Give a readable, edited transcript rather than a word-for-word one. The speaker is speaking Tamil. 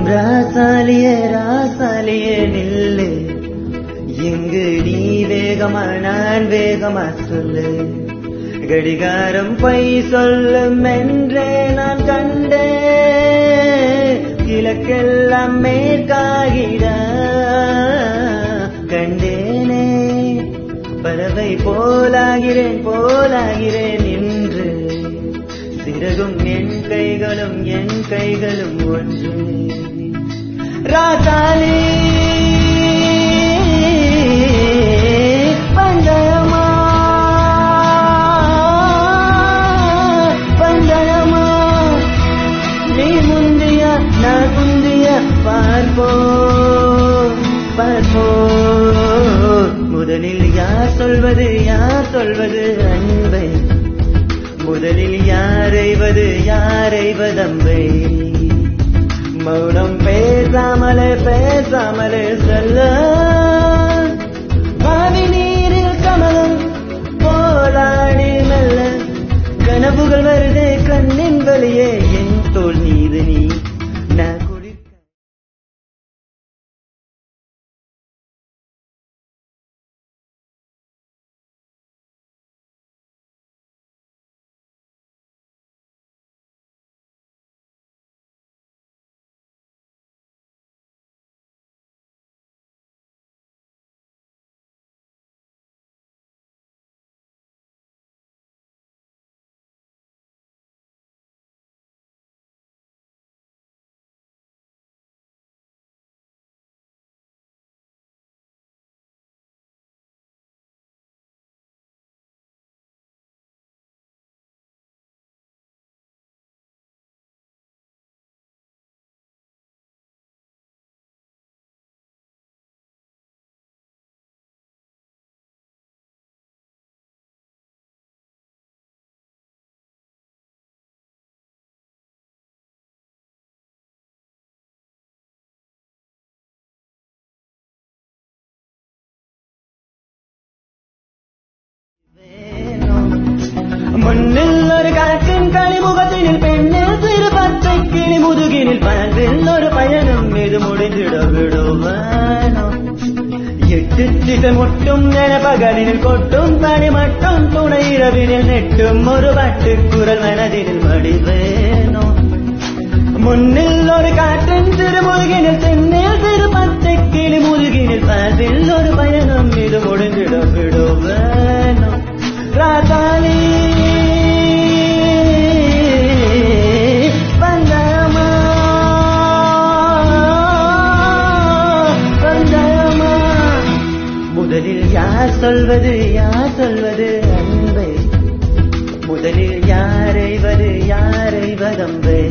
ராசாலியே ராசாலியே நில்லு, எங்கு நீ வேகமா நான் வேகமா சொல்லு, கடிகாரம் பை சொல்லும் என்றே நான் கண்டேன், கிழக்கெல்லாம் மேற்காகிட கண்டேனே, பறவை போலாகிறேன் போலாகிறேன் என்று, சிறகும் என் கைகளும் ஒன்று. ராசாலி பந்தயமா பந்தயமா, நீ முந்திய நான் முந்திய பார்ப்போம் பார்ப்போம். முதலில் யார் சொல்வது அன்பை, முதலில் யாரைவதம்பை, மௌனம் பேசாமலே சொல்ல, பாவி நீரில் கமலம் போராடி மெல்ல, கனவுகள் வருதே கண்ணின் வழியே, என் தோல் மீது நீ நான் முன்னில் ஒரு கணக்கின் களிமுகத்தினில் பெண்ணில் சிறு பச்சை கிளி முதுகினில் பணத்தில் ஒரு பயணம் இது முடிந்திட விடுவானோ, எட்டு திசை முட்டும் என பகலினில் கொட்டும் பனி மட்டும் துணை இரவினில் நெட்டும் ஒரு பட்டுக்குரல் மனதினில் மடிவேனோ, முன்னில் ஒரு காற்றின் சிறு முதுகினில் தென்னில் சிறு பச்சை கிளி முதுகினில் பணத்தில் ஒரு பயணம் இது முடிந்திட விடுவானோ. ராசாலி பந்தயமா பந்தயமா, முதலில் யார் சொல்வது அன்பை, முதலில் யாரைவதம்பை.